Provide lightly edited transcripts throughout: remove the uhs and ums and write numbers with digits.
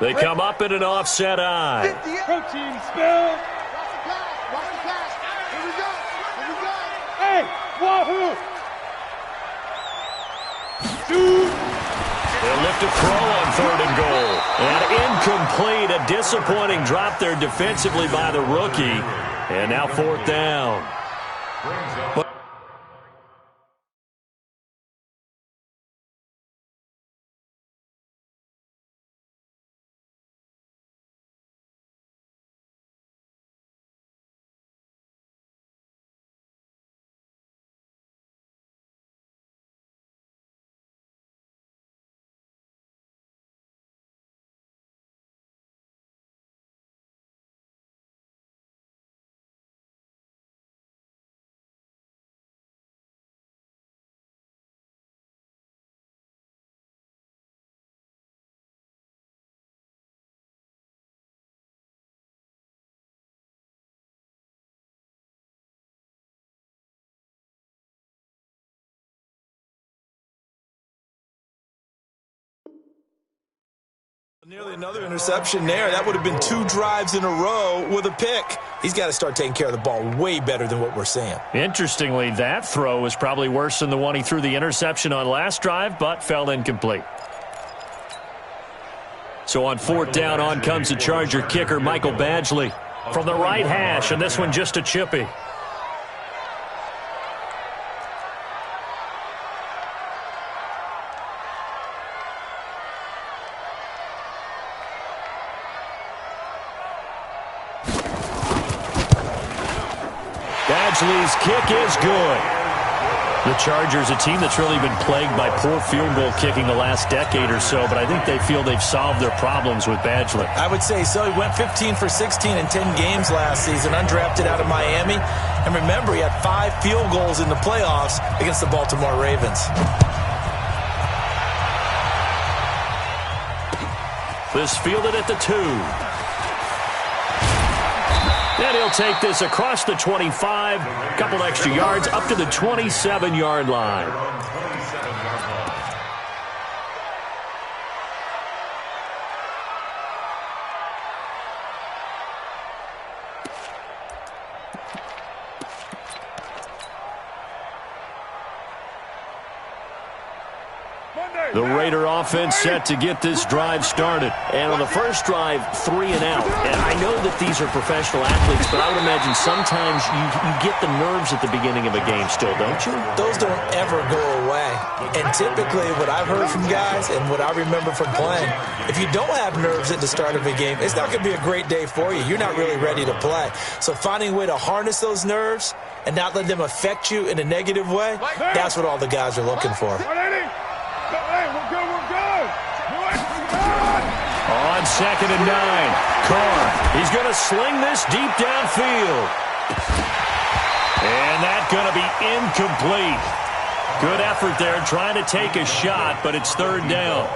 They come up in an offset eye. Protein spill. Hey, wahoo! They'll look to throw on 3rd and goal. And incomplete. A disappointing drop there defensively by the rookie. And now 4th down. Nearly another interception there. That would have been 2 drives in a row with a pick. He's got to start taking care of the ball way better than what we're seeing. Interestingly, that throw was probably worse than the one he threw the interception on last drive, but fell incomplete. So on 4th down, on comes the Charger kicker, Michael Badgley, from the right hash, and this one just a chippy. Badgley's kick is good. The Chargers, a team that's really been plagued by poor field goal kicking the last decade or so, but I think they feel they've solved their problems with Badgley. I would say so. He went 15 for 16 in 10 games last season, undrafted out of Miami. And remember, he had 5 field goals in the playoffs against the Baltimore Ravens. This fielded at the 2. And he'll take this across the 25, a couple extra yards, up to the 27-yard line. The Raider offense set to get this drive started. And on the first drive, 3 and out. And I know that these are professional athletes, but I would imagine sometimes you get the nerves at the beginning of a game still, don't you? Those don't ever go away. And typically what I've heard from guys and what I remember from playing, if you don't have nerves at the start of a game, it's not going to be a great day for you. You're not really ready to play. So finding a way to harness those nerves and not let them affect you in a negative way, that's what all the guys are looking for. On 2nd and 9, Carr, he's going to sling this deep downfield. And that's going to be incomplete. Good effort there trying to take a shot, but it's 3rd down.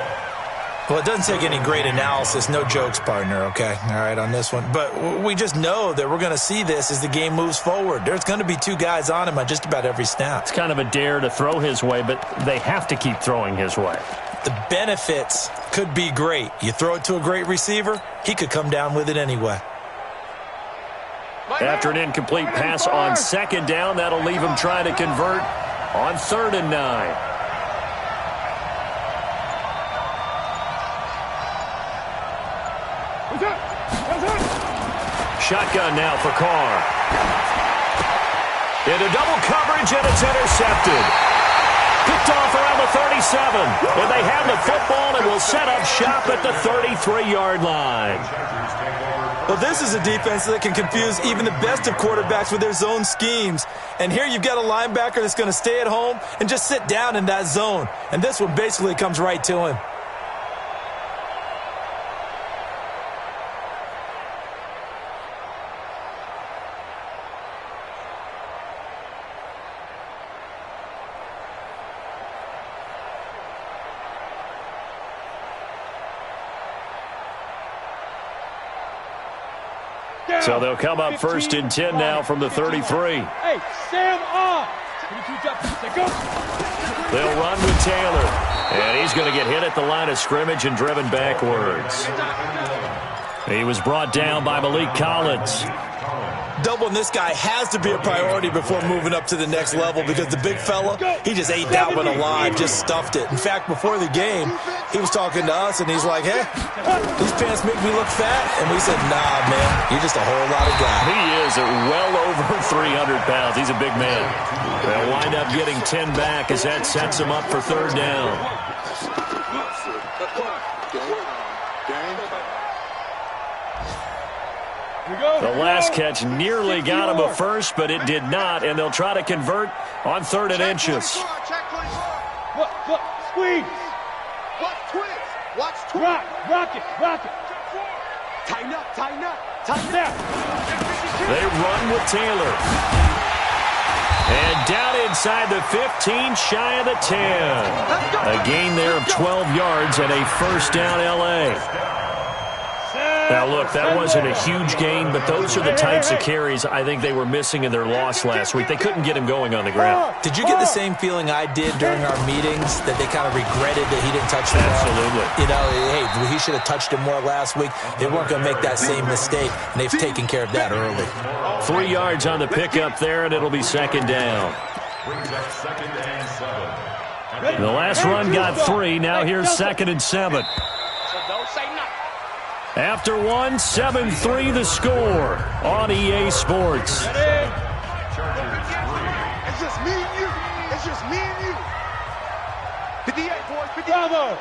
Well, it doesn't take any great analysis. No jokes, partner, okay? All right, on this one. But we just know that we're going to see this as the game moves forward. There's going to be 2 guys on him on just about every snap. It's kind of a dare to throw his way, but they have to keep throwing his way. The benefits could be great. You throw it to a great receiver, he could come down with it anyway. After an incomplete pass on 2nd down, that'll leave him trying to convert on 3rd and 9. Shotgun now for Carr. Into double coverage, and it's intercepted. Picked off around the 37. And they have the football and will set up shop at the 33-yard line. Well, this is a defense that can confuse even the best of quarterbacks with their zone schemes. And here you've got a linebacker that's going to stay at home and just sit down in that zone. And this one basically comes right to him. So they'll come up 1st and 10 now from the 33. Hey, Sam off. They'll run with Taylor. And he's going to get hit at the line of scrimmage and driven backwards. He was brought down by Malik Collins. Doubling this guy has to be a priority before moving up to the next level because the big fella, he just ate that one alive, just stuffed it. In fact, before the game, he was talking to us, and he's like, hey, these pants make me look fat. And we said, nah, man, you're just a whole lot of guy. He is at well over 300 pounds. He's a big man. They'll wind up getting 10 back as that sets him up for third down. The last catch nearly got him a first, but it did not, and they'll try to convert on 3rd and inches. Look, squeeze. Watch twist. Watch twist. Rock it. Tighten up. Now. They run with Taylor. And down inside the 15, shy of the 10. A gain there of 12 yards and a first down L.A. Now, look, that wasn't a huge gain, but those are the types of carries I think they were missing in their loss last week. They couldn't get him going on the ground. Did you get the same feeling I did during our meetings, that they kind of regretted that he didn't touch the ball? Absolutely. You know, hey, he should have touched him more last week. They weren't going to make that same mistake, and they've taken care of that early. 3 yards on the pickup there, and it'll be second down. The last run got 3. Now here's 2nd and 7. After 1, 7-3 the score on EA Sports. It's just me and you. 58, boys. 58. Bravo.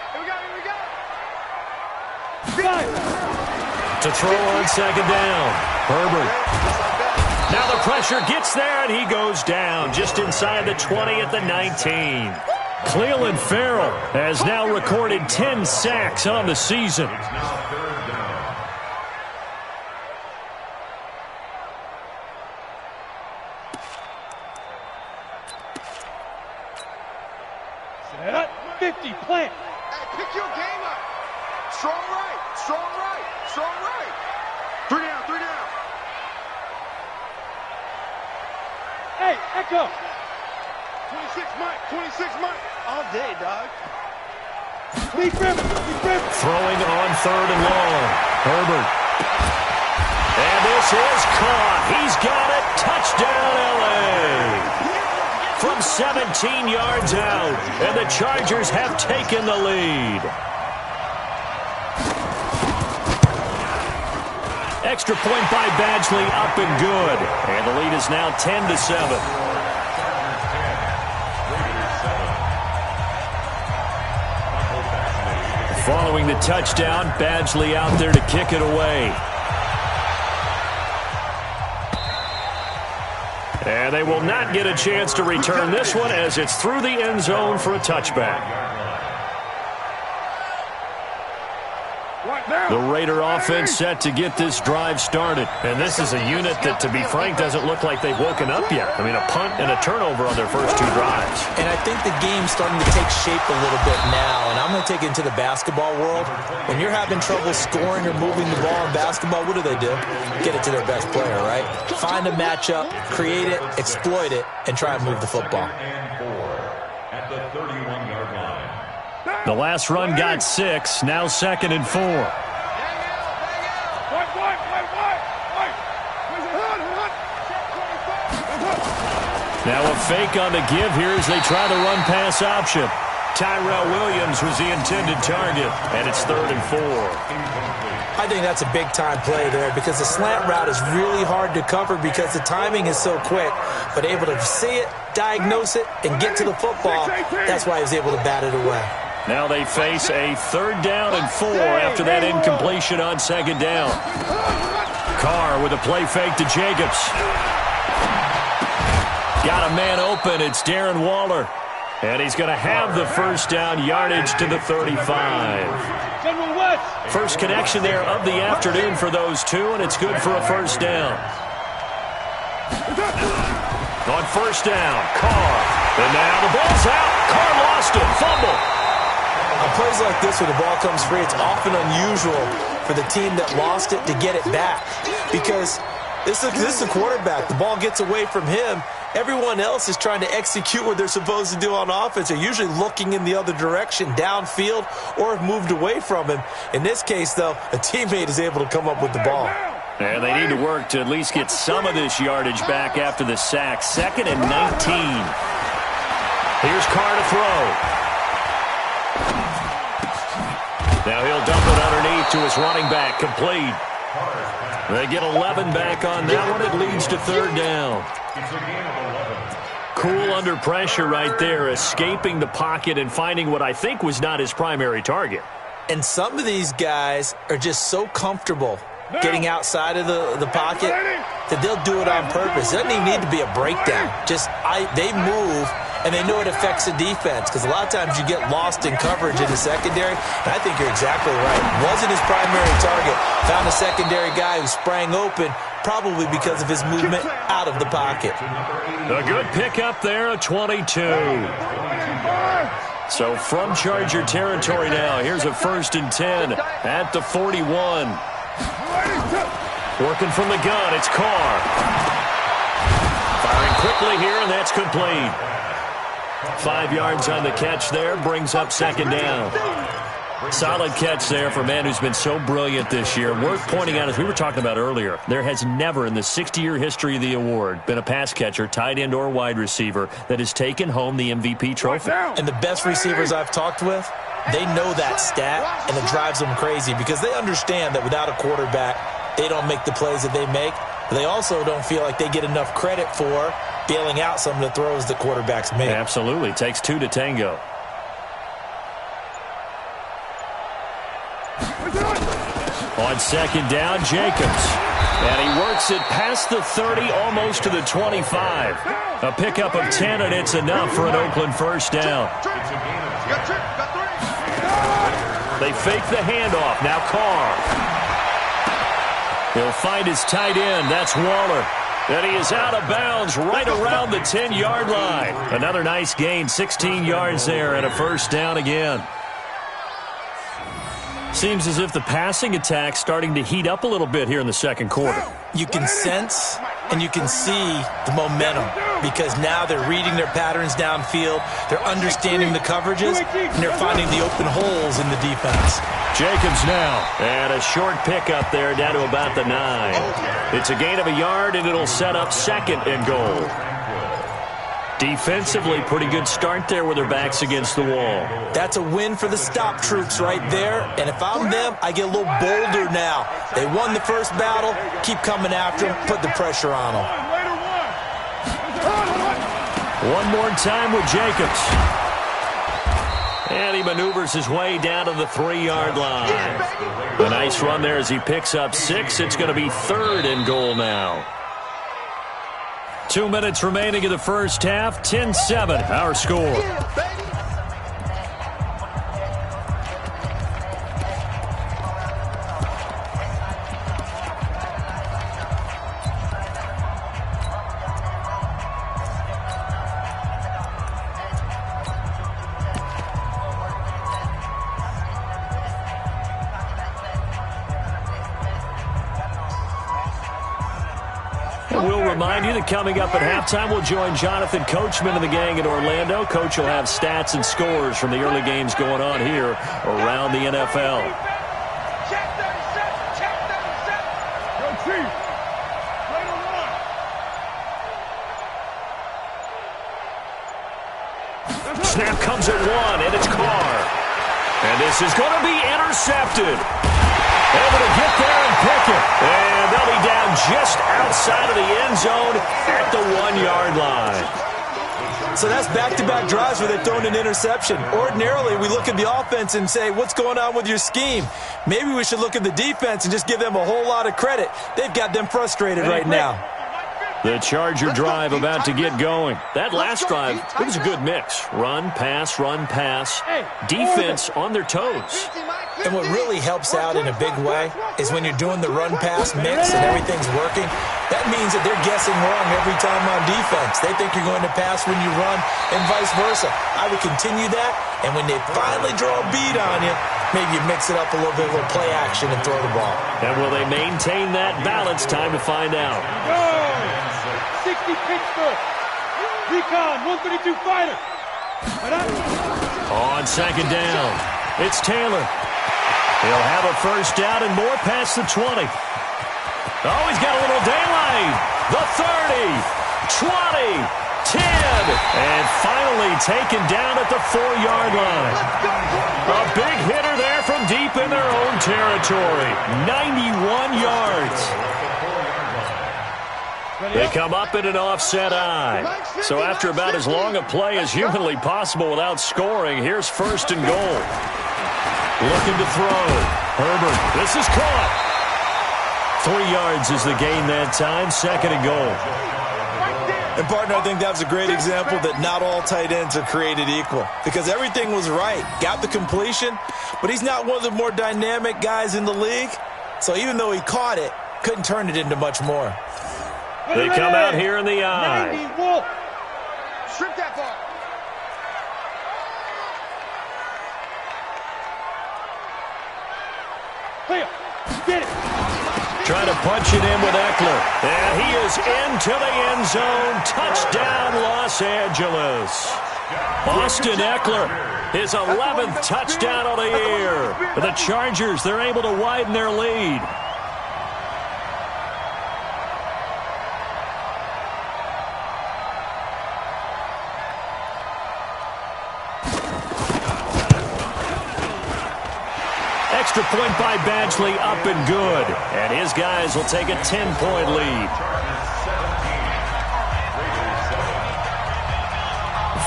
Here we go. To throw on second down. Herbert. Now the pressure gets there, and he goes down just inside the 20 at the 19. Cleveland Farrell has now recorded 10 sacks on the season. Set up. 50, plant. Hey, pick your game up. Strong right. 3 down. Hey, echo. 26 Mike. All day, dog. Lee Griffin. Throwing on 3rd and long. Herbert. And this is caught. He's got it. Touchdown, L.A. From 17 yards out. And the Chargers have taken the lead. Extra point by Badgley, up and good. And the lead is now 10-7. Following the touchdown, Badgley out there to kick it away. And they will not get a chance to return this one as it's through the end zone for a touchback. The Raider offense set to get this drive started. And this is a unit that, to be frank, doesn't look like they've woken up yet. I mean, a punt and a turnover on their first 2 drives. And I think the game's starting to take shape a little bit now. And I'm going to take it into the basketball world. When you're having trouble scoring or moving the ball in basketball, what do? Get it to their best player, right? Find a matchup, create it, exploit it, and try and move the football. The last run got 6. Now 2nd and 4. Now a fake on the give here as they try the run-pass option. Tyrell Williams was the intended target, and it's 3rd and 4. I think that's a big-time play there because the slant route is really hard to cover because the timing is so quick. But able to see it, diagnose it, and get to the football, that's why he was able to bat it away. Now they face a 3rd down and 4 after that incompletion on 2nd down. Carr with a play fake to Jacobs. Got a man open. It's Darren Waller. And he's going to have the first down, yardage to the 35. First connection there of the afternoon for those two, and it's good for a first down. On first down, Carr. And now the ball's out. Carr lost it. Fumble. On plays like this where the ball comes free, it's often unusual for the team that lost it to get it back because this is a quarterback. The ball gets away from him, Everyone else is trying to execute what they're supposed to do on offense. They're usually looking in the other direction, downfield, or have moved away from him. In this case, though, a teammate is able to come up with the ball. And they need to work to at least get some of this yardage back after the sack. 2nd and 19. Here's Carr to throw. Now he'll dump it underneath to his running back. Complete. They get 11 back on that one. It leads to 3rd down. Cool under pressure right there, escaping the pocket and finding what I think was not his primary target. And some of these guys are just so comfortable getting outside of the pocket that they'll do it on purpose. It doesn't even need to be a breakdown. They move, and they know it affects the defense, because a lot of times you get lost in coverage in the secondary, and I think you're exactly right. Wasn't his primary target. Found a secondary guy who sprang open, probably because of his movement out of the pocket. A good pickup there, a 22. So from Charger territory now, here's a 1st and 10 at the 41. Working from the gun, it's Carr. Firing quickly here, and that's complete. 5 yards on the catch there, brings up 2nd down. Solid catch there for a man who's been so brilliant this year. Worth pointing out, as we were talking about earlier, there has never in the 60-year history of the award been a pass catcher, tight end, or wide receiver that has taken home the MVP trophy. And the best receivers I've talked with, they know that stat, and it drives them crazy because they understand that without a quarterback, they don't make the plays that they make. But they also don't feel like they get enough credit for bailing out some of the throws the quarterbacks make. Absolutely. Takes 2 to tango. On 2nd down, Jacobs. And he works it past the 30, almost to the 25. A pickup of 10, and it's enough for an Oakland 1st down. They fake the handoff. Now Carr. He'll find his tight end. That's Waller. And he is out of bounds right around the 10-yard line. Another nice gain, 16 yards there, and a 1st down again. Seems as if the passing attack's starting to heat up a little bit here in the 2nd quarter. You can sense and you can see the momentum because now they're reading their patterns downfield, they're understanding the coverages, and they're finding the open holes in the defense. Jacobs now, and a short pickup there down to about the 9. It's a gain of a yard, and it'll set up 2nd and goal. Defensively, pretty good start there with their backs against the wall. That's a win for the stop troops right there. And if I'm them, I get a little bolder now. They won the first battle. Keep coming after them. Put the pressure on them. One more time with Jacobs. And he maneuvers his way down to the 3-yard line. A nice run there as he picks up 6. It's going to be 3rd and goal now. 2 minutes remaining in the first half. 10-7, our score. We'll remind you that coming up at halftime, we'll join Jonathan Coachman and the gang in Orlando. Coach will have stats and scores from the early games going on here around the NFL. Check 37. Check 37. Go Chiefs. Play to run. Snap comes at 1, and it's Carr. And this is going to be intercepted. Able to get there and pick it. And they'll be down just outside of the end zone at the 1-yard line. So that's back-to-back drives where they've thrown an interception. Ordinarily, we look at the offense and say, what's going on with your scheme? Maybe we should look at the defense and just give them a whole lot of credit. They've got them frustrated right now. The Charger drive about to get going. That last drive, it was a good mix. Run, pass, defense on their toes. And what really helps out in a big way is when you're doing the run-pass mix and everything's working, that means that they're guessing wrong every time on defense. They think you're going to pass when you run and vice versa. I would continue that, and when they finally draw a bead on you, maybe you mix it up a little bit, a little play action, and throw the ball. And will they maintain that balance? Time to find out. 60 Pittsburgh. Recon, 132 fighter. On second down, it's Taylor. He'll have a first down and more past the 20. Oh, he's got a little daylight. The 30, 20, 10, and finally taken down at the 4-yard line. A big hitter there from deep in their own territory. 91 yards. They come up in an offset eye. So after about as long a play as humanly possible without scoring, here's first and goal. Looking to throw. Herbert, this is caught. 3 yards is the gain that time, second and goal. And, partner, I think that's a great example that not all tight ends are created equal because everything was right. Got the completion, but he's not one of the more dynamic guys in the league. So even though he caught it, couldn't turn it into much more. They come out here in the eye. Strip that ball. Get it. Trying to punch it in with Eckler. And he is into the end zone. Touchdown, Los Angeles. Austin Eckler, his 11th touchdown of the year. The Chargers, they're able to widen their lead. Extra point by Badgley, up and good. And his guys will take a 10-point lead.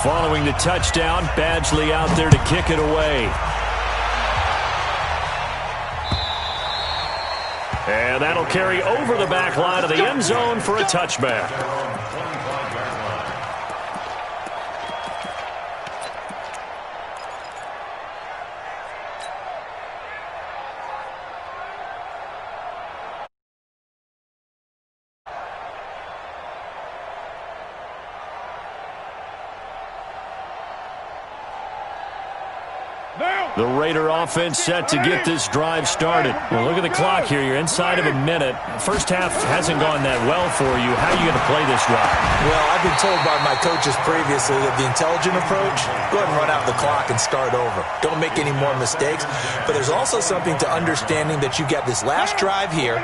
Following the touchdown, Badgley out there to kick it away. And that'll carry over the back line of the end zone for a touchback. The Raider offense set to get this drive started. Well, look at the clock here. You're inside of a minute. First half hasn't gone that well for you. How are you going to play this drive? Well, I've been told by my coaches previously that the intelligent approach, go ahead and run out the clock and start over. Don't make any more mistakes. But there's also something to understanding that you get this last drive here.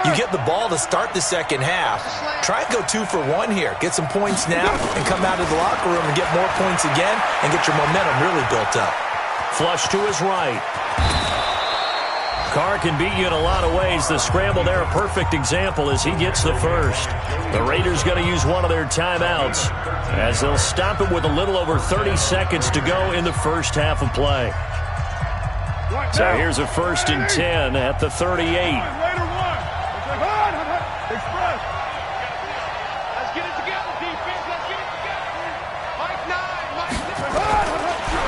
You get the ball to start the second half. Try and go 2 for 1 here. Get some points now and come out of the locker room and get more points again and get your momentum really built up. Flush to his right. Carr can beat you in a lot of ways. The scramble there, a perfect example as he gets the first. The Raiders going to use one of their timeouts as they'll stop it with a little over 30 seconds to go in the first half of play. So here's a 1st and 10 at the 38. Raider 1. Express. Let's get it together, defense. Let's get it together. Mike 9.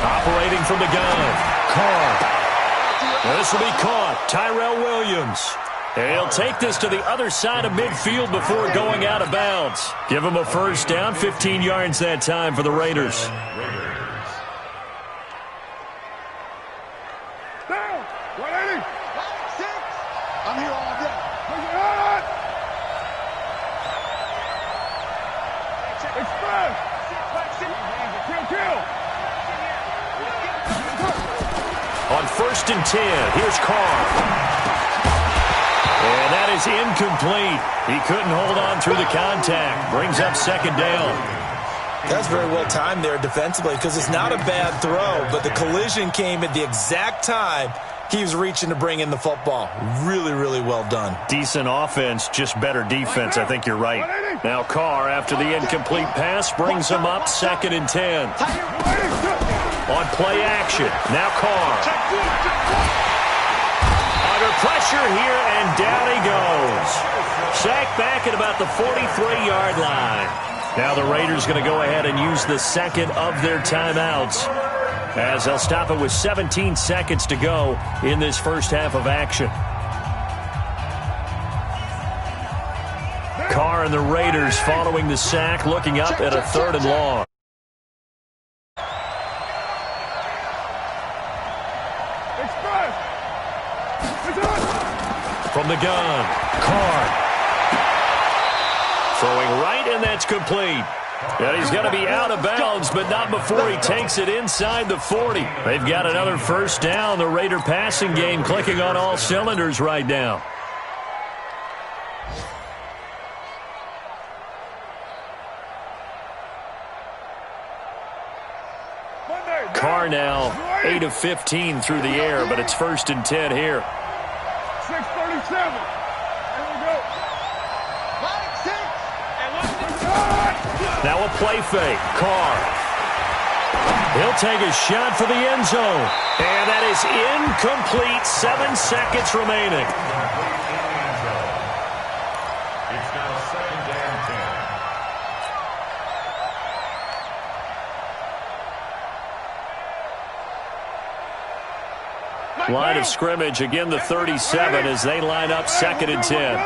Operating from the gun. Carr. This will be caught. Tyrell Williams. And he'll take this to the other side of midfield before going out of bounds. Give him a first down, 15 yards that time for the Raiders. Down. 180. 6. I'm here all day. Express. Kill. On 1st and 10, here's Carr. And that is incomplete. He couldn't hold on through the contact. Brings up second down. That's very well timed there defensively because it's not a bad throw, but the collision came at the exact time he was reaching to bring in the football. Really, really well done. Decent offense, just better defense. I think you're right. Now Carr, after the incomplete pass, brings him up 2nd and 10. On play action. Now Carr. Under pressure here, and down he goes. Sacked back at about the 43-yard line. Now the Raiders going to go ahead and use the second of their timeouts as they'll stop it with 17 seconds to go in this first half of action. Carr and the Raiders following the sack, looking up at a 3rd and long. From the gun, Carr. Throwing right, and that's complete. And he's going to be out of bounds, but not before he takes it inside the 40. They've got another first down. The Raider passing game clicking on all cylinders right now. Carr now 8 of 15 through the air, but it's 1st and 10 here. 6:37. There we go. Now a play fake. Carr. He'll take a shot for the end zone. And that is incomplete. 7 seconds remaining. It's now 2nd and 10. Line of scrimmage, again the 37 as they line up 2nd and 10.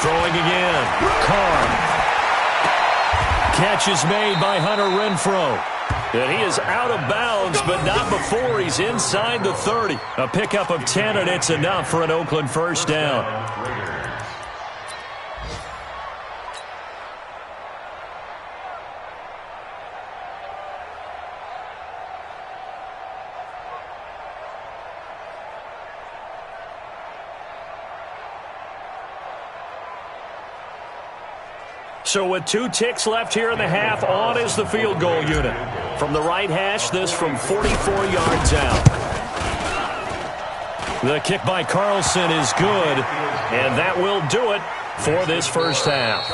Throwing again. Carr. Catch is made by Hunter Renfrow. And he is out of bounds, but not before he's inside the 30. A pickup of 10, and it's enough for an Oakland first down. So with 2 ticks left here in the half, on is the field goal unit. From the right hash, this from 44 yards out. The kick by Carlson is good, and that will do it for this first half.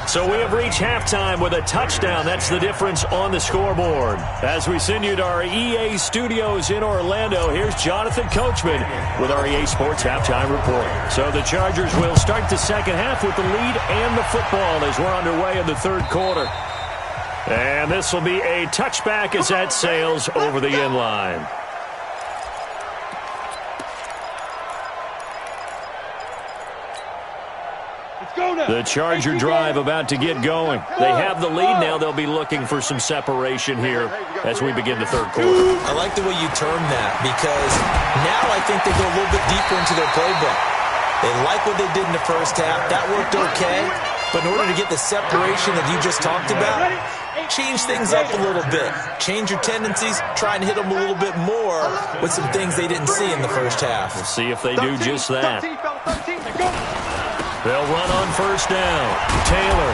So we have reached halftime with a touchdown. That's the difference on the scoreboard. As we send you to our EA studios in Orlando, here's Jonathan Coachman with our EA Sports Halftime Report. So the Chargers will start the second half with the lead and the football as we're underway in the 3rd quarter. And this will be a touchback as that sails over the end line. The Charger drive about to get going. They have the lead now. They'll be looking for some separation here as we begin the 3rd quarter. I like the way you termed that because now I think they go a little bit deeper into their playbook. They like what they did in the first half. That worked okay. But in order to get the separation that you just talked about, change things up a little bit. Change your tendencies. Try and hit them a little bit more with some things they didn't see in the first half. We'll see if they do just that. They'll run on first down. Taylor.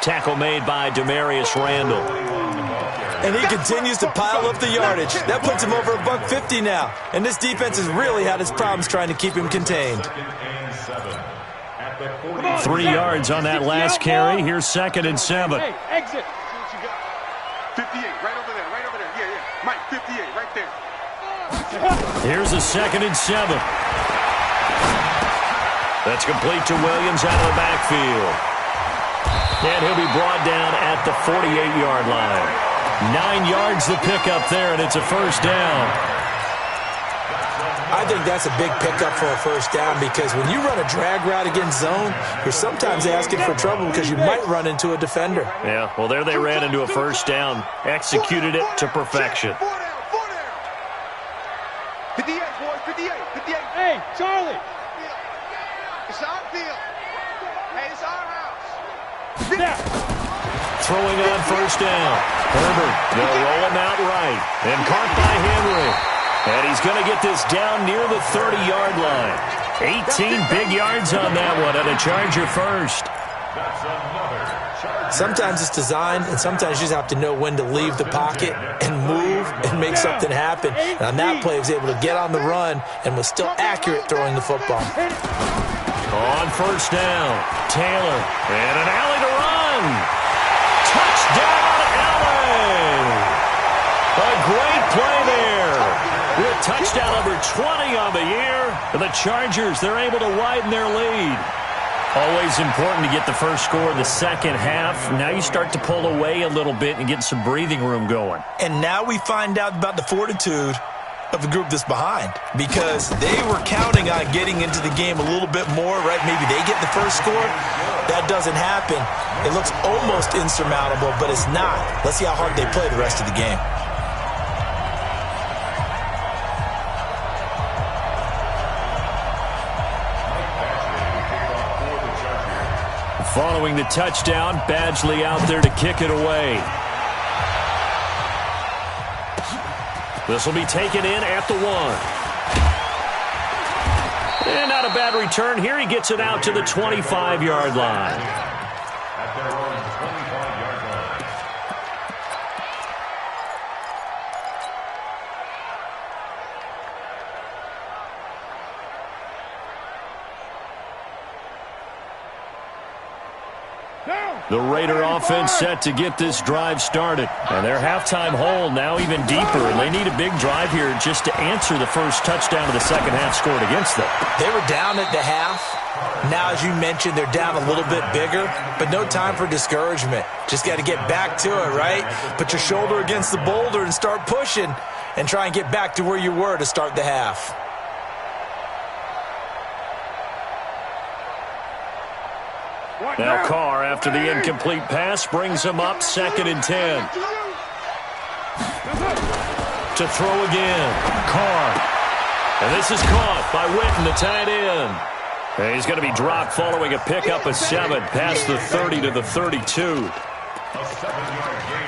Tackle made by Demarius Randall. And he continues to pile up the yardage. That puts him over $150 now. And this defense has really had its problems trying to keep him contained. 3 yards on that last carry. Here's 2nd and 7. Hey, exit. 58, right over there, right over there. Yeah, yeah. Mike, 58, right there. Here's a 2nd and 7. That's complete to Williams out of the backfield. And he'll be brought down at the 48-yard line. 9 yards to pick up there, and it's a first down. I think that's a big pickup for a first down because when you run a drag route against zone, you're sometimes asking for trouble because you might run into a defender. Yeah, well, there they ran into a first down. Executed it to perfection. 58, boys, 58, 58. Hey, Charlie. It's our field. Hey, it's our house. Throwing on first down. Herbert, they'll roll him out right. And caught by Henry. And he's going to get this down near the 30-yard line. 18 big yards on that one, and a Charger first. Sometimes it's designed, and sometimes you just have to know when to leave the pocket and move and make something happen. And on that play, he was able to get on the run and was still accurate throwing the football. On first down, Taylor, and an alley to run. Touchdown, alley. A great play there. With touchdown number 20 on the year. The Chargers, they're able to widen their lead. Always important to get the first score in the second half. Now you start to pull away a little bit and get some breathing room going. And now we find out about the fortitude of the group that's behind because they were counting on getting into the game a little bit more, right? Maybe they get the first score. That doesn't happen. It looks almost insurmountable, but it's not. Let's see how hard they play the rest of the game. Following the touchdown, Badgley out there to kick it away. This will be taken in at the 1. And not a bad return here. He gets it out to the 25-yard line. At their own 25-yard line. The Raider offense set to get this drive started. And their halftime hole now even deeper. And they need a big drive here just to answer the first touchdown of the second half scored against them. They were down at the half. Now, as you mentioned, they're down a little bit bigger, but no time for discouragement. Just got to get back to it, right? Put your shoulder against the boulder and start pushing and try and get back to where you were to start the half. Now Carr, after the incomplete pass, brings him up 2nd and 10. To throw again. Carr. And this is caught by Witten, the tight end. And he's going to be dropped following a pickup of 7 past the 30 to the 32.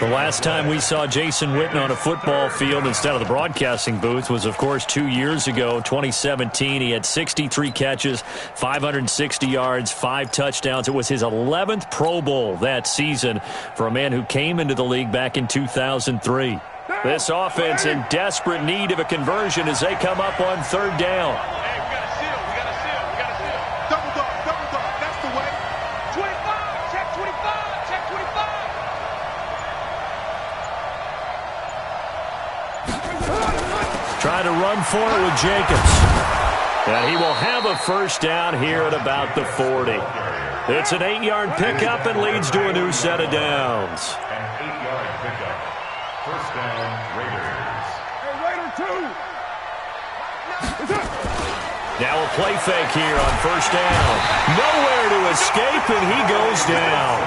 The last time we saw Jason Witten on a football field instead of the broadcasting booth was, of course, 2 years ago, 2017. He had 63 catches, 560 yards, 5 touchdowns. It was his 11th Pro Bowl that season for a man who came into the league back in 2003. This offense in desperate need of a conversion as they come up on 3rd down. Hey, we got to seal. We got to seal. We got to seal. Double dog. Double dog. That's the way. 25. Check 25. Check 25. Trying to run for it with Jacobs. And he will have a first down here at about the 40. It's an 8-yard pickup and leads to a new set of downs. An 8-yard pickup. First down, Raiders. Hey, Raider 2. Now a play fake here on first down. Nowhere to escape, and he goes down.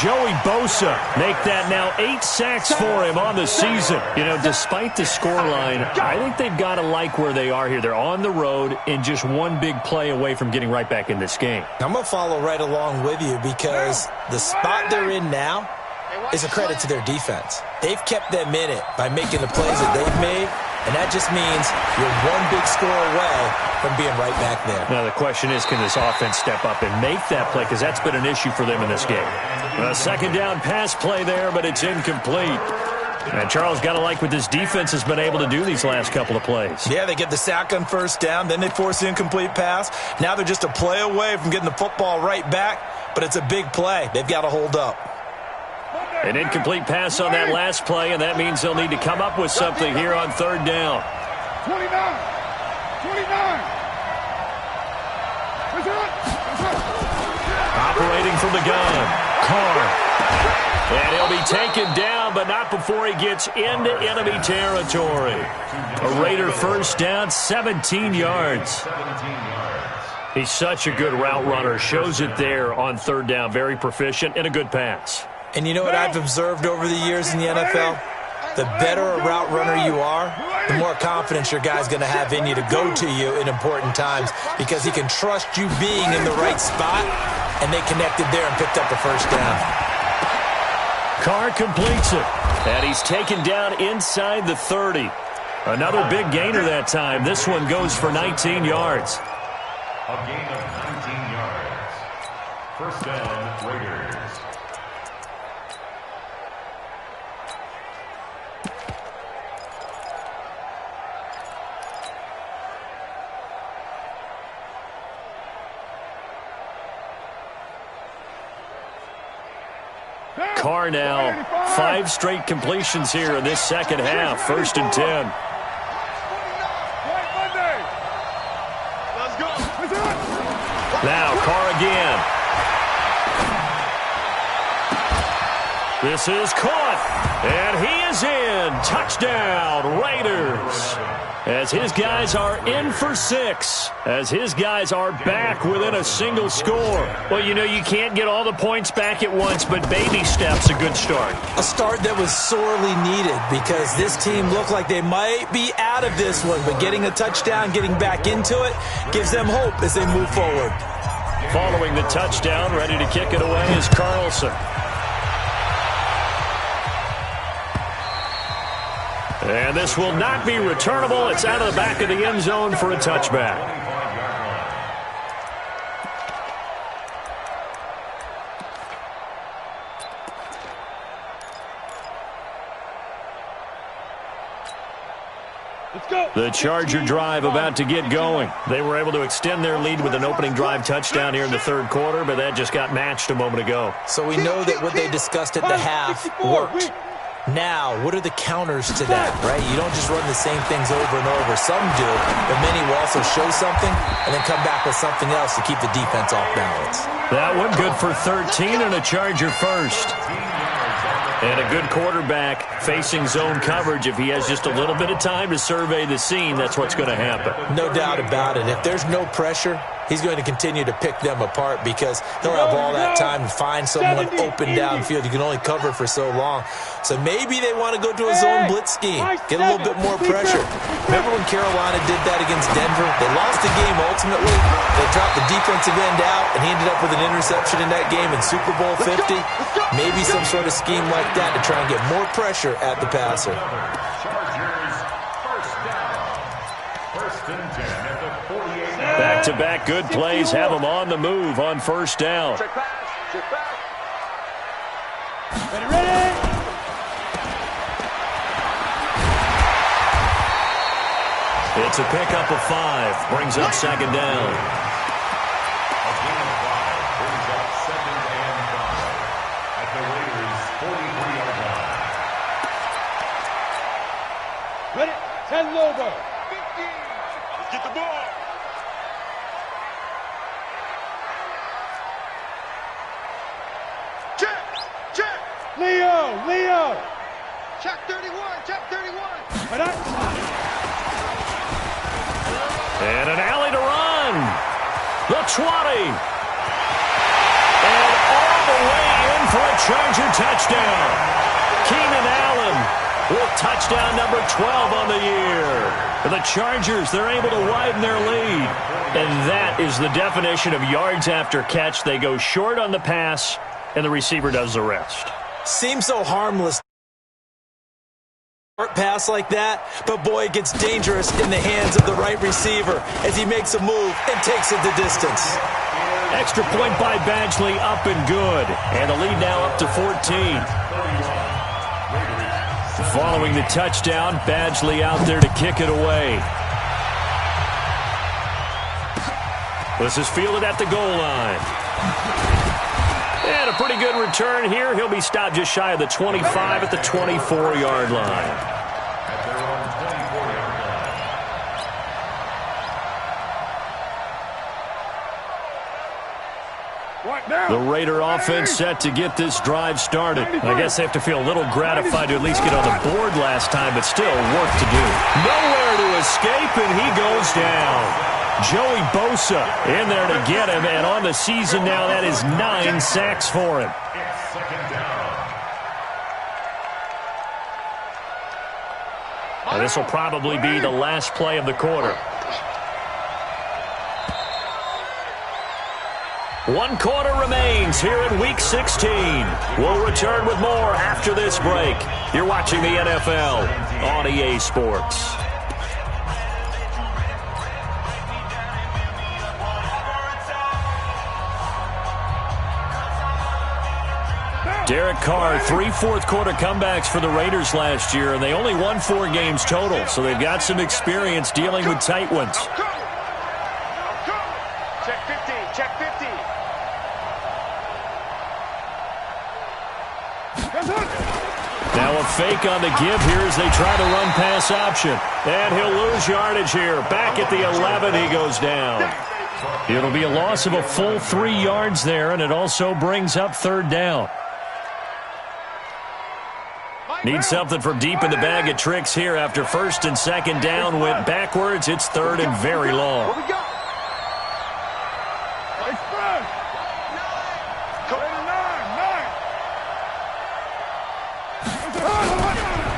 Joey Bosa make that now 8 sacks for him on the season. You know, despite the scoreline, I think they've got to like where they are here. They're on the road and just one big play away from getting right back in this game. I'm going to follow right along with you because the spot they're in now is a credit to their defense. They've kept them in it by making the plays that they've made, and that just means you're one big score away from being right back there. Now the question is, can this offense step up and make that play? Because that's been an issue for them in this game. A second down pass play there, but it's incomplete. And Charles, got to like what this defense has been able to do these last couple of plays. Yeah, they get the sack on first down, then they force the incomplete pass. Now they're just a play away from getting the football right back, but it's a big play. They've got to hold up. An incomplete pass on that last play, and that means they'll need to come up with something here on 3rd down. 29. 29. Operating from the gun, Carr. And he'll be taken down, but not before he gets into enemy territory. A Raider first down, 17 yards. 17 yards. He's such a good route runner. Shows it there on 3rd down. Very proficient and a good pass. And you know what I've observed over the years in the NFL? The better a route runner you are, the more confidence your guy's going to have in you to go to you in important times because he can trust you being in the right spot, and they connected there and picked up the first down. Carr completes it, and he's taken down inside the 30. Another big gainer that time. This one goes for 19 yards. A gain of 19 yards. First down, Raiders. Carr now, 5 straight completions here in this second half. 1st and 10. Let's go. Now Carr again. This is caught, and he is in. Touchdown, Raiders. As his guys are in for 6. As his guys are back within a single score. Well, you know, you can't get all the points back at once, but baby steps a good start. A start that was sorely needed because this team looked like they might be out of this one, but getting a touchdown, getting back into it, gives them hope as they move forward. Following the touchdown, ready to kick it away is Carlson. And this will not be returnable. It's out of the back of the end zone for a touchback. The Charger drive about to get going. They were able to extend their lead with an opening drive touchdown here in the third quarter, but that just got matched a moment ago. So we know that what they discussed at the half worked. Now, what are the counters to that, right? You don't just run the same things over and over. Some do, but many will also show something and then come back with something else to keep the defense off balance. That one good for 13 and a Charger first. And a good quarterback facing zone coverage. If he has just a little bit of time to survey the scene, that's what's going to happen. No doubt about it. If there's no pressure, he's going to continue to pick them apart because he'll have all that time to find someone open downfield. You can only cover for so long. So maybe they want to go to a zone blitz scheme, get a little bit more pressure. Remember when Carolina did that against Denver? They lost the game ultimately. They dropped the defensive end out, and he ended up with an interception in that game in Super Bowl 50. Maybe some sort of scheme like that to try and get more pressure at the passer. Chargers first down. First and 10 at the 48. Back-to-back good plays have them on the move on first down. Check pass. Check back. Ready? It's a pickup of 5. Brings up second down. A gain of 5 brings up second and 5 at the Raiders' 43-yard line. Ready? 10 over. 15. Let's get the ball. Check. Check. Leo. Check 31. Check 31. And an alley to run. The 20. And all the way in for a Charger touchdown. Keenan Allen with touchdown number 12 on the year. For the Chargers, they're able to widen their lead. And that is the definition of yards after catch. They go short on the pass, and the receiver does the rest. Seems so harmless. Pass like that, but boy, it gets dangerous in the hands of the right receiver as he makes a move and takes it the distance. Extra point by Badgley, up and good. And the lead now up to 14. Following the touchdown, Badgley out there to kick it away. This is fielded at the goal line. And a pretty good return here. He'll be stopped just shy of the 25 at the 24-yard line. At their own 24-yard line. Right now. The Raider offense set to get this drive started. I guess they have to feel a little gratified to at least get on the board last time, but still work to do. Nowhere to escape, and he goes down. Joey Bosa in there to get him, and on the season now, that is 9 sacks for him. It's second down. And this will probably be the last play of the quarter. One quarter remains here in Week 16. We'll return with more after this break. You're watching the NFL on EA Sports. Derek Carr, 3 fourth-quarter comebacks for the Raiders last year, and they only won 4 games total, so they've got some experience dealing with tight ones. Check 50. Check 50. Now a fake on the give here as they try to run pass option. And he'll lose yardage here. Back at the 11, he goes down. It'll be a loss of a full 3 yards there, and it also brings up third down. Need something from deep in the bag of tricks here after first and second down went backwards. It's third and very long. What we got? Express. Go. 9.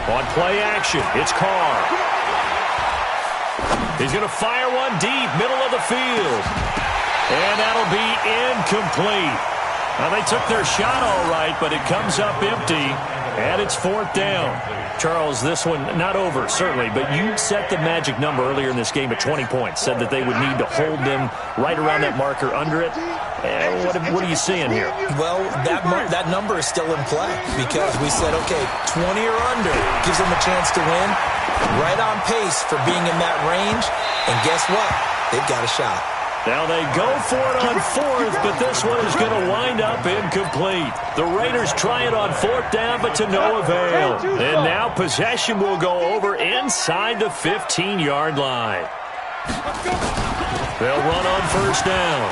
On play action, it's Carr. He's going to fire one deep, middle of the field. And that'll be incomplete. Well, they took their shot all right, but it comes up empty, and it's 4th down. Charles, this one not over, certainly, but you set the magic number earlier in this game at 20 points, said that they would need to hold them right around that marker under it. What are you seeing here? Well, that number is still in play because we said, okay, 20 or under gives them a chance to win. Right on pace for being in that range, and guess what? They've got a shot. Now they go for it on 4th, but this one is going to wind up incomplete. The Raiders try it on 4th down, but to no avail. And now possession will go over inside the 15-yard line. They'll run on 1st down.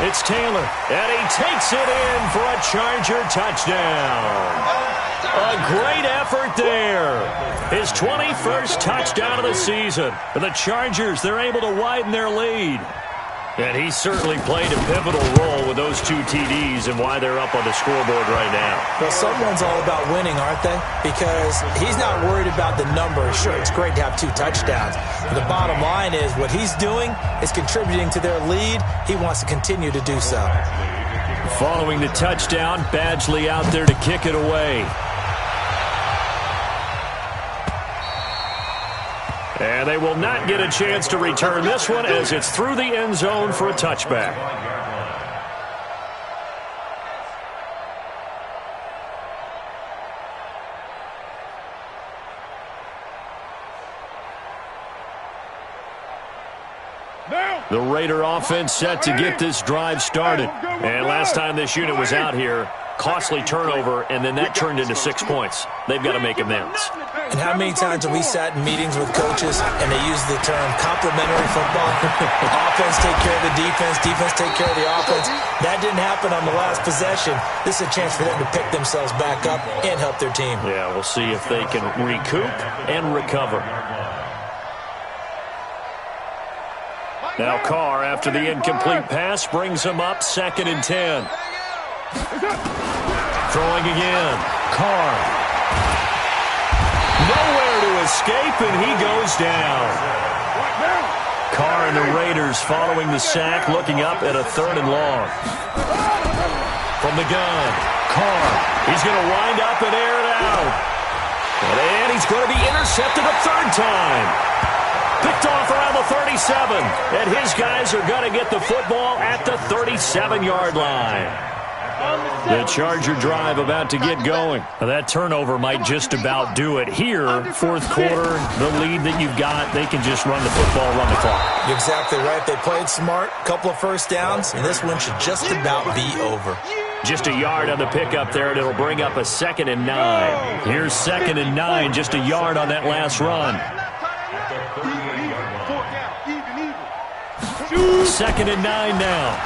It's Taylor, and he takes it in for a Charger touchdown. A great effort there. His 21st touchdown of the season. For the Chargers, they're able to widen their lead. And he certainly played a pivotal role with those 2 TDs and why they're up on the scoreboard right now. Well, someone's all about winning, aren't they? Because he's not worried about the number. Sure, it's great to have 2 touchdowns. But the bottom line is what he's doing is contributing to their lead. He wants to continue to do so. Following the touchdown, Badgley out there to kick it away. And they will not get a chance to return this one as it's through the end zone for a touchback. The Raider offense set to get this drive started. And last time this unit was out here, costly turnover, and then that turned into 6 points. They've got to make amends. And how many times have we sat in meetings with coaches and they use the term complementary football? Offense take care of the defense, defense take care of the offense. That didn't happen on the last possession. This is a chance for them to pick themselves back up and help their team. Yeah, we'll see if they can recoup and recover. Now Carr, after the incomplete pass, brings him up 2nd and 10. Throwing again. Carr. Nowhere to escape, and he goes down. Carr and the Raiders following the sack, looking up at a 3rd and long. From the gun, Carr. He's going to wind up and air it out. And he's going to be intercepted a 3rd time. Picked off around the 37. And his guys are going to get the football at the 37-yard line. The Charger drive about to get going. That turnover might just about do it. Here, 4th quarter, the lead that you've got, they can just run the football, run the clock. You're exactly right. They played smart, couple of 1st downs, and this one should just about be over. Just a yard on the pickup there, and it'll bring up a 2nd and 9. Here's 2nd and 9, just a yard on that last run. 2nd and 9 now.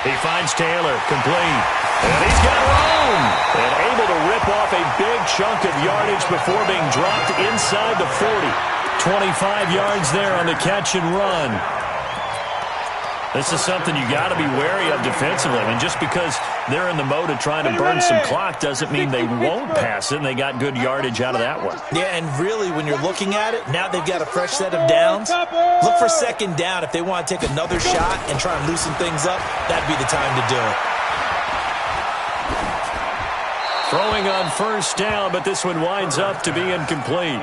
He finds Taylor, complete. And he's got room. And able to rip off a big chunk of yardage before being dropped inside the 40. 25 yards there on the catch and run. This is something you got to be wary of defensively. I mean, just because they're in the mode of trying to burn some clock doesn't mean they won't pass it, and they got good yardage out of that one. Yeah, and really, when you're looking at it, now they've got a fresh set of downs. Look for 2nd down. If they want to take another shot and try and loosen things up, that'd be the time to do it. Throwing on 1st down, but this one winds up to be incomplete.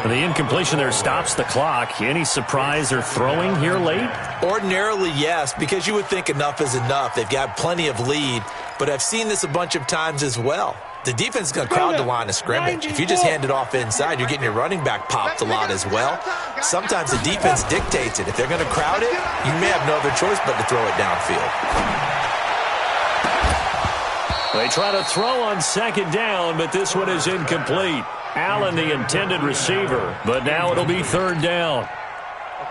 And the incompletion there stops the clock. Any surprise they're throwing here late? Ordinarily, yes, because you would think enough is enough. They've got plenty of lead, but I've seen this a bunch of times as well. The defense is going to crowd the line of scrimmage. If you just hand it off inside, you're getting your running back popped a lot as well. Sometimes the defense dictates it. If they're going to crowd it, you may have no other choice but to throw it downfield. They try to throw on 2nd down, but this one is incomplete. Allen, the intended receiver, but now it'll be 3rd down.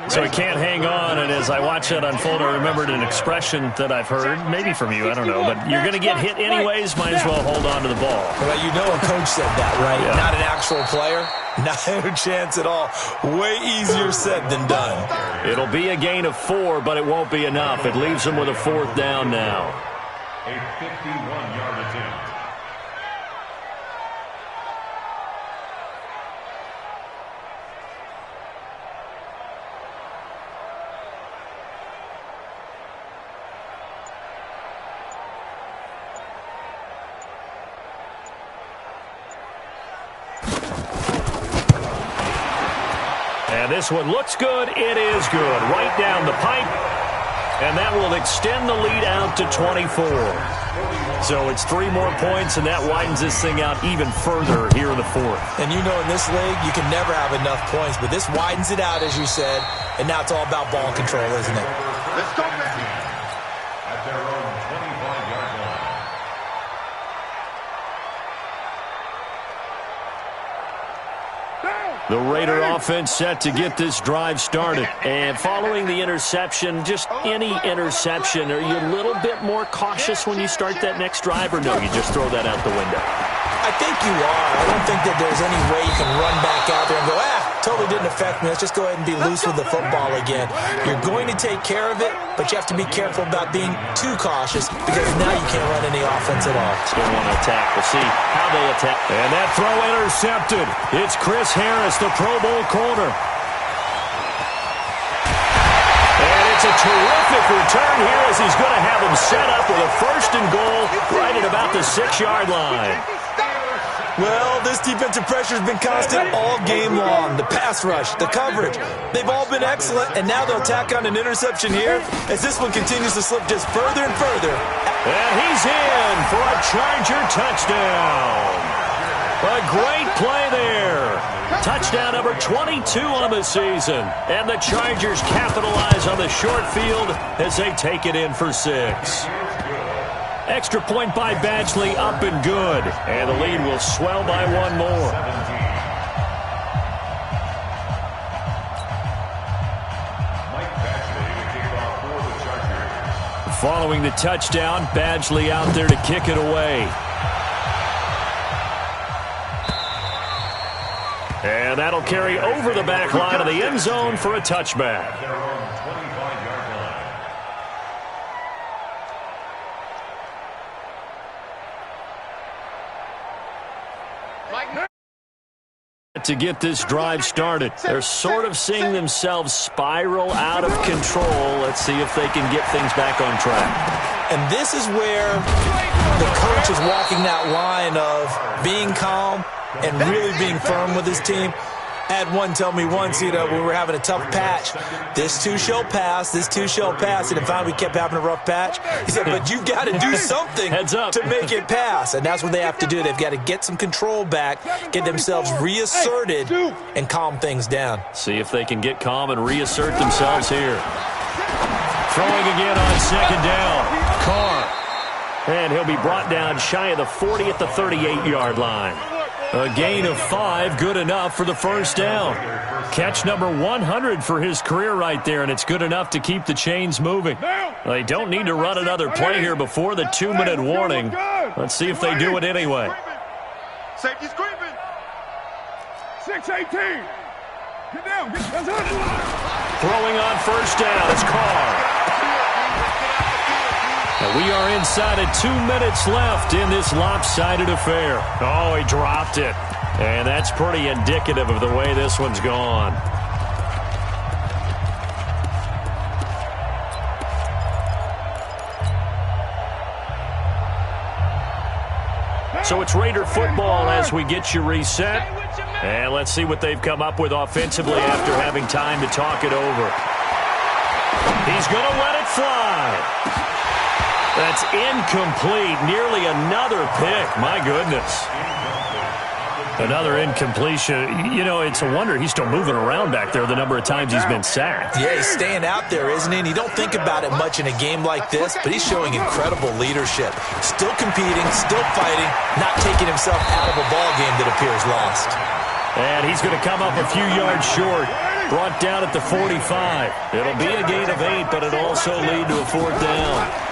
So he can't hang on, and as I watch that unfold, I remembered an expression that I've heard, maybe from you, I don't know, but you're going to get hit anyways, might as well hold on to the ball. Well, you know a coach said that, right? Yeah. Not an actual player. Not a chance at all. Way easier said than done. It'll be a gain of 4, but it won't be enough. It leaves them with a 4th down now. A 51-yard attempt. And this one looks good. It is good. Right down the pipe. And that will extend the lead out to 24. So it's 3 more points, and that widens this thing out even further here in the fourth. And you know in this league, you can never have enough points, but this widens it out, as you said, and now it's all about ball control, isn't it? Let's go, baby. At their own 25-yard line. The Raider offense set to get this drive started. And following the interception, just any interception, are you a little bit more cautious when you start that next drive, or no, you just throw that out the window? I think you are. I don't think that there's any way you can run back out there and go, totally didn't affect me. Let's just go ahead and be loose with the football again. You're going to take care of it, but you have to be careful about being too cautious because now you can't run any offense at all. Still want to attack. We'll see how they attack. And that throw intercepted. It's Chris Harris, the Pro Bowl corner. And it's a terrific return here as he's going to have him set up with a 1st and goal right at about the 6-yard line. Well, this defensive pressure has been constant all game long. The pass rush, the coverage, they've all been excellent, and now they'll tack on an interception here as this one continues to slip just further and further. And he's in for a Charger touchdown. A great play there. Touchdown number 22 on the season. And the Chargers capitalize on the short field as they take it in for 6. Extra point by Badgley, up and good. And the lead will swell by 1 more. Following the touchdown, Badgley out there to kick it away. And that'll carry over the back line of the end zone for a touchback. To get this drive started. They're sort of seeing themselves spiral out of control. Let's see if they can get things back on track. And this is where the coach is walking that line of being calm and really being firm with his team. I had one tell me once, when we were having a tough patch, this too shall pass, this too shall pass. And finally we kept having a rough patch. He said, but you've got to do something to make it pass. And that's what they have to do. They've got to get some control back, get themselves reasserted, and calm things down. See if they can get calm and reassert themselves here. Throwing again on 2nd down. Carr. And he'll be brought down shy of the 40 at the 38-yard line. A gain of 5, good enough for the 1st down. Catch number 100 for his career right there, and it's good enough to keep the chains moving. They don't need to run another play here before the 2-minute warning. Let's see if they do it anyway. Safety screaming. 6-18. Get down. Throwing on 1st down. It's Carr. And we are inside of 2 minutes left in this lopsided affair. Oh, he dropped it. And that's pretty indicative of the way this one's gone. So it's Raider football as we get you reset. And let's see what they've come up with offensively after having time to talk it over. He's going to let it fly. That's incomplete. Nearly another pick. My goodness. Another incompletion. It's a wonder he's still moving around back there the number of times he's been sacked. Yeah, he's staying out there, isn't he? And you don't think about it much in a game like this, but he's showing incredible leadership. Still competing, still fighting, not taking himself out of a ball game that appears lost. And he's going to come up a few yards short. Brought down at the 45. It'll be a gain of 8, but it'll also lead to a 4th down.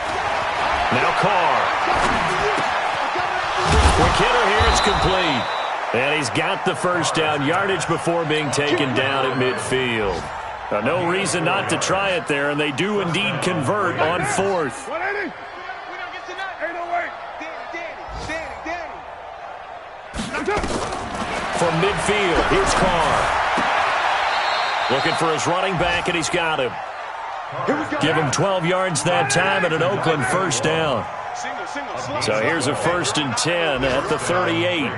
Now Carr. Quick hitter here, it's complete. And he's got the 1st down, yardage before being taken down at midfield. No reason not to try it there, and they do indeed convert on 4th. 180. 808. From midfield, here's Carr. Looking for his running back, and he's got him. Give him 12 yards that time and an Oakland 1st down. So here's a 1st and 10 at the 38.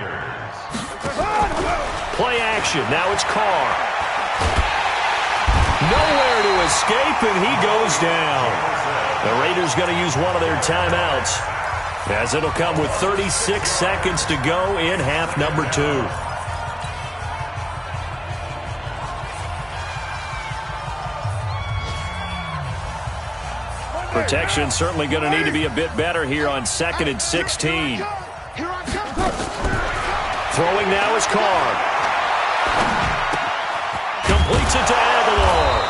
Play action. Now it's Carr. Nowhere to escape, and he goes down. The Raiders going to use one of their timeouts, as it'll come with 36 seconds to go in half number 2. Protection certainly going to need to be a bit better here on 2nd and 16. Throwing now is Carr. Completes it to Aguilar.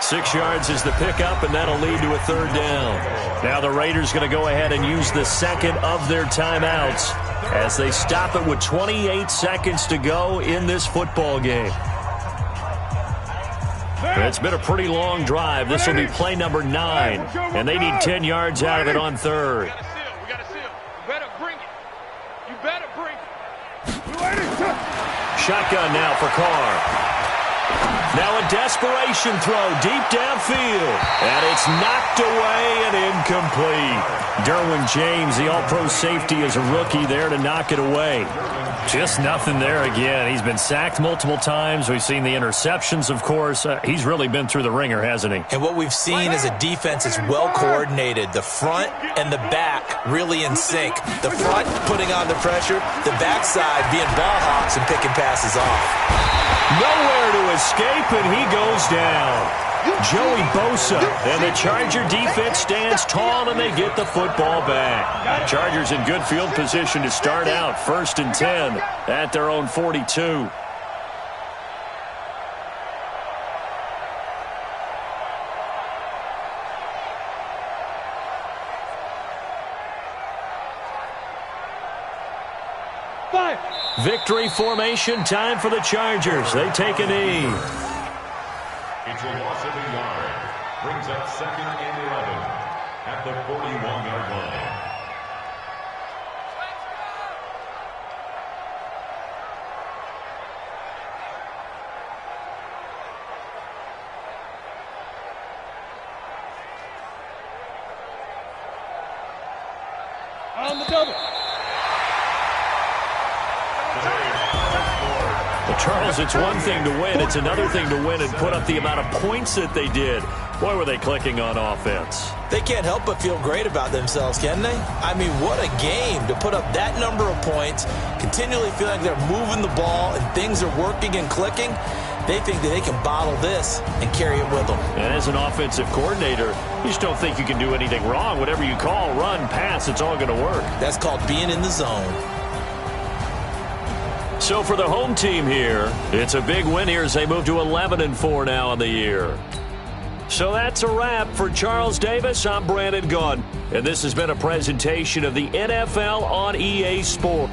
6 yards is the pickup, and that'll lead to a 3rd down. Now the Raiders going to go ahead and use the second of their timeouts as they stop it with 28 seconds to go in this football game. It's been a pretty long drive. This will be play number 9, and they need 10 yards out of it on 3rd. We got to seal. You better bring it. You better bring it. Shotgun now for Carr. Now a desperation throw deep downfield. And it's knocked away and incomplete. Derwin James, the all-pro safety, is a rookie there to knock it away. Just nothing there again. He's been sacked multiple times. We've seen the interceptions, of course. He's really been through the ringer, hasn't he? And what we've seen is a defense that's well-coordinated. The front and the back really in sync. The front putting on the pressure, the backside being ball hawks and picking passes off. Nowhere to escape, and he goes down. Joey Bosa and the Charger defense stands tall, and they get the football back. Chargers in good field position to start out, 1st and 10 at their own 42. Victory formation time for the Chargers. They take a knee. It's a loss of a yard. Brings up 2nd and 11 at the 41-yard line. On the double. Charles, it's one thing to win. It's another thing to win and put up the amount of points that they did. Boy, were they clicking on offense. They can't help but feel great about themselves, can they? I mean, what a game to put up that number of points, continually feeling they're moving the ball and things are working and clicking. They think that they can bottle this and carry it with them. And as an offensive coordinator, you just don't think you can do anything wrong. Whatever you call, run, pass, it's all going to work. That's called being in the zone. So for the home team here, it's a big win here as they move to 11-4 now in the year. So that's a wrap for Charles Davis. I'm Brandon Gunn, and this has been a presentation of the NFL on EA Sports.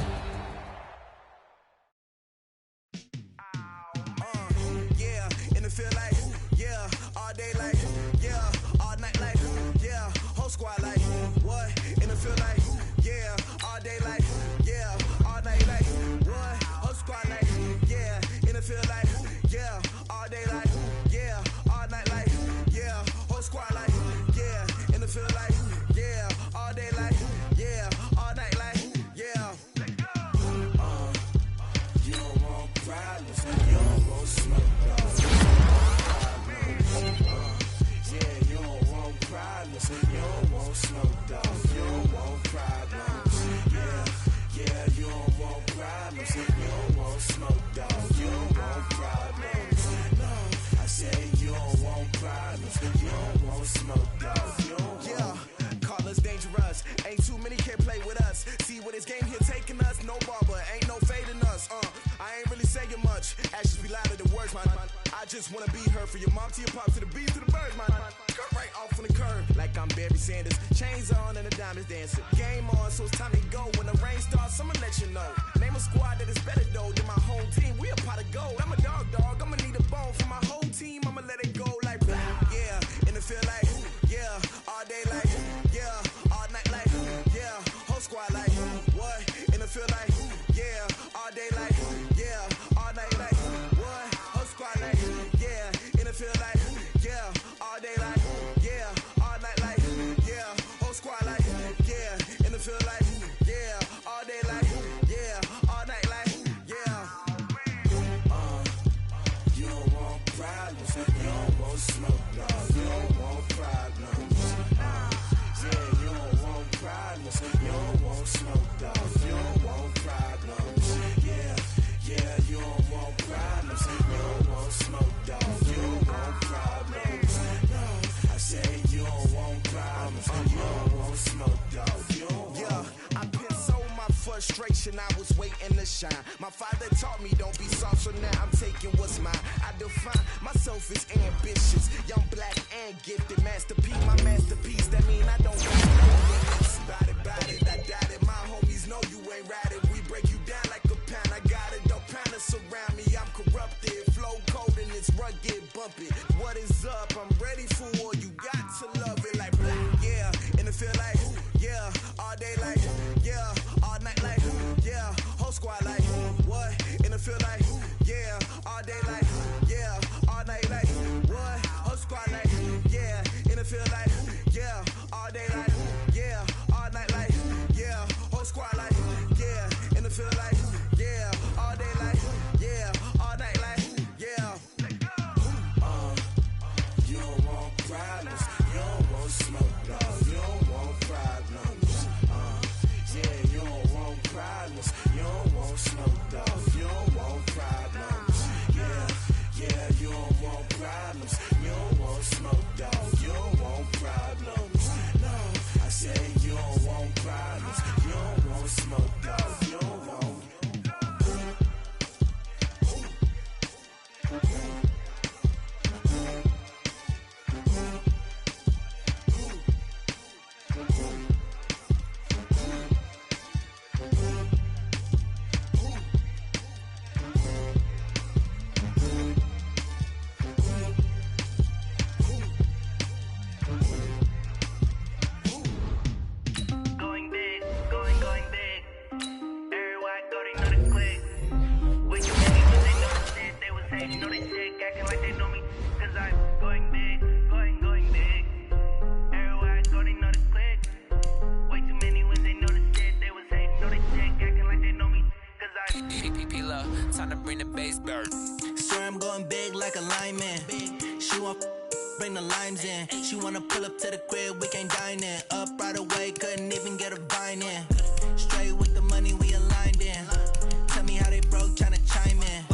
You don't want problems. My father taught me don't be soft, so now I'm taking what's mine. I define myself as ambitious, young, black, and gifted. Masterpiece, my masterpiece. That mean I don't want no limits. Bout it, I doubt it. My homies know you ain't ratted. We break you down like a pound. I got it, don't pound us around me. I'm corrupted, flow cold and it's rugged, bumpy. What is up? I'm ready for war. You got to love it like black, yeah. And it feel like, yeah. All day like, yeah. All night like, yeah. Whole squad like, what? And it feel like, yeah. All day like, yeah. All night like, what? Whole squad like, yeah. And it feel like, yeah. All day like, yeah. All night like, yeah. Whole squad like, yeah. And it feel like, yeah. All day like, yeah. All night like, yeah. You don't want problems. You don't want smoke, no. You don't want problems. Yeah, you don't want problems. You don't want smoke, dog. You don't want problems. Yeah, you don't want problems. You don't want smoke, dog. You don't want problems. No, I say you don't want problems. You don't want smoke, dog. You don't want. Going big, going big. Everywhere I go, they know the click. With you, baby, but they know the shit. They was hating, know they sick, acting like they know me. Cause I'm going big, going big. Everywhere I go, they know the click. Way too many wins, they know the shit. They was hating, know they sick, acting like they know me. Cause I'm PPP time to bring the bass bird. Swear I'm going big like a lineman. She want bring the limes in. She wanna pull up to the crib, we can't dine in. Up right away, couldn't even get a vine in. Straight with the money, we aligned in. Tell me how they broke, tryna chime in.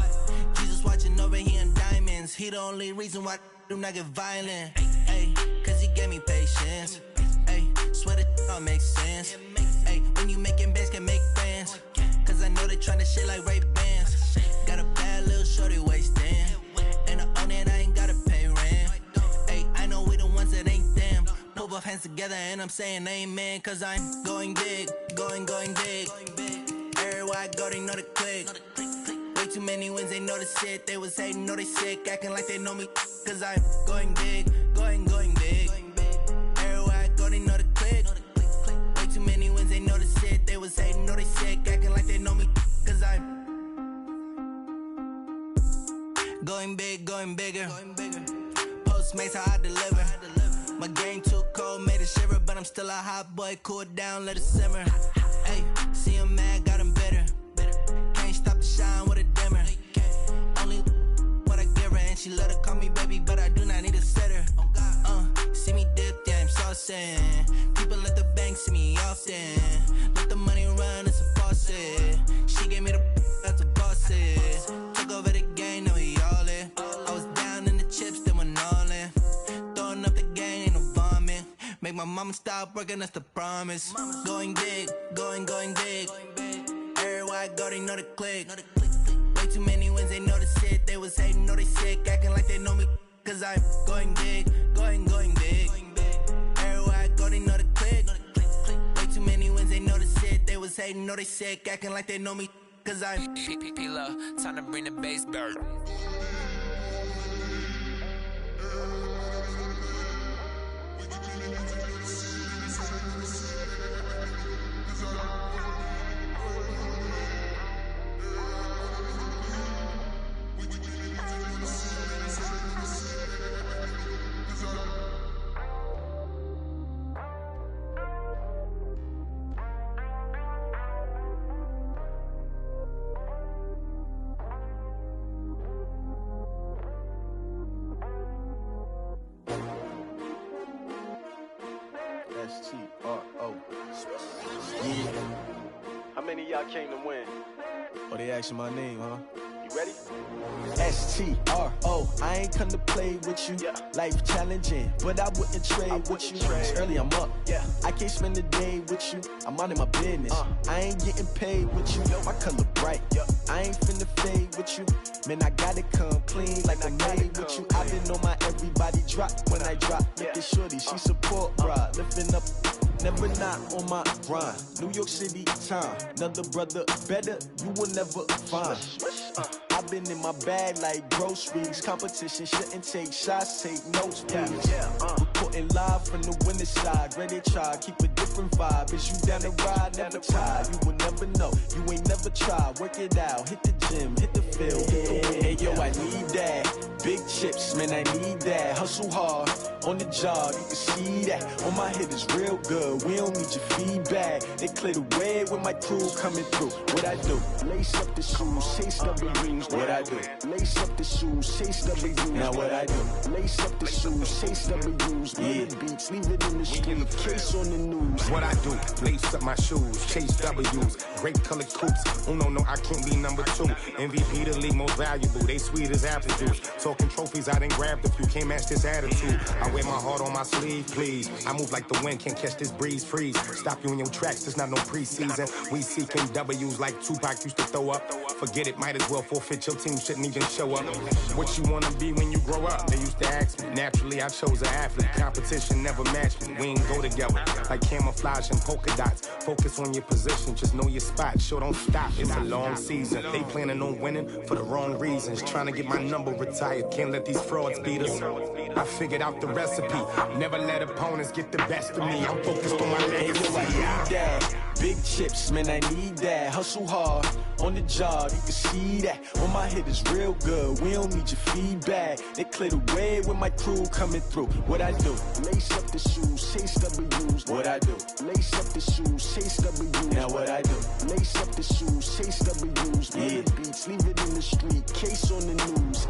Jesus watching over here in diamonds. He the only reason why I do not get violent. Ay, cause he gave me patience. Ay, swear that all makes sense. Ay, when you making bands, can make friends. Cause I know they tryna shit like Ray-Bans. Got a bad little shorty wasting. And I own it, I ain't gotta pay rent. Ay, I know we the ones that ain't them. Pull both hands together and I'm saying amen. Cause I'm going big, going big. Everywhere I go, they know the click. Way too many wins, they know the shit. They was hating, know they sick, acting like they know me. Cause I'm going big, going big. Everywhere I go, they know the click. Way too many wins, they know the shit. They was hating, know they sick, acting like they know me. Cause I'm going big, going bigger. Postmates, how I deliver. My game too cold, made it shiver. But I'm still a hot boy, cool it down, let it simmer. Hey, see him mad, got him bitter. Can't stop the shine with a dimmer. Only what I give her, and she let her call me baby, but I do not need a sitter. See me dip, yeah, I'm saucing. People at the bank see me often. Let the money run, it's a faucet. She gave me the that's a boss it. Took over the game, now we all in. I was down in the chips, then went all in. Throwing up the game, ain't no vomit. Make my mama stop working, that's the promise. Going big, going big. Everywhere I go, they know the click. Way too many wins, they know the shit. They was hating, know they sick, acting like they know me. Cause I'm going big, going big. Everywhere I go, they know the click. Way too many wins, they know the shit. They was hating, know they sick, acting like they know me. Cause I'm PPP love, time to bring the bass bird. S-T-R-O. Yeah. How many of y'all came to win? Oh, they asking my name, huh? You ready? STRO, I ain't come to play with you. Life challenging, but I wouldn't trade with you. It's early, I'm up. I can't spend the day with you. I'm out in my business. I ain't getting paid with you. My color bright. I ain't finna fade with you. Man, I gotta come clean like I'm made with you. I've been on my everybody drop when I drop. Look at shorty, she support, bruh. Lifting up. Never not on my grind. New York City time. Another brother better, you will never find. I've been in my bag like groceries. Competition shouldn't take shots, take notes, please. Reporting live from the winning side. Ready to try, keep a different vibe. Is you down the ride, never tired. You will never know, you ain't never tried. Work it out, hit the gym, hit the field, hit the wind. Hey yo, I need that. Big chips, man, I need that. Hustle hard, on the job, you can see that. On my head is real good, we don't need your feedback. They clear the way with my crew coming through. What I do? Lace up the shoes, chase W's. What I do? Lace up the shoes, chase W's. Now what I do? Lace up the shoes, chase W's. Yeah, beats, leave it in the street, case on the news. What I do? Lace up my shoes, chase W's. Great colored coops. Oh no, I can't be number 2. MVP the league most valuable. They sweet as apple juice. Talking trophies, I done grabbed a few. Can't match this attitude. I wear my heart on my sleeve, please. I move like the wind, can't catch this breeze. Freeze. Stop you in your tracks. There's not no preseason. We seeking W's like Tupac used to throw up. Forget it, might as well forfeit. Your team shouldn't even show up. What you wanna be when you grow up? They used to ask me. Naturally, I chose an athlete. Competition never matched me. We ain't go together like camouflage and polka dots. Focus on your position, just know your spot. Sure, don't stop. It's a long season. They planning on winning for the wrong reasons. Trying to get my number retired. Can't let these frauds beat us. I figured out the recipe. Never let opponents get the best of me. I'm focused on my legacy. I need that. Big chips, man, I need that. Hustle hard, on the job, you can see that. On my head is real good, we don't need your feedback. They clear the way with my crew coming through. What I do? Lace up the shoes, chase W's. What I do? Lace up the shoes, chase W's. Now what I do? Lace up the shoes, chase W's. Yeah, beats, leave it in the street, case on the news.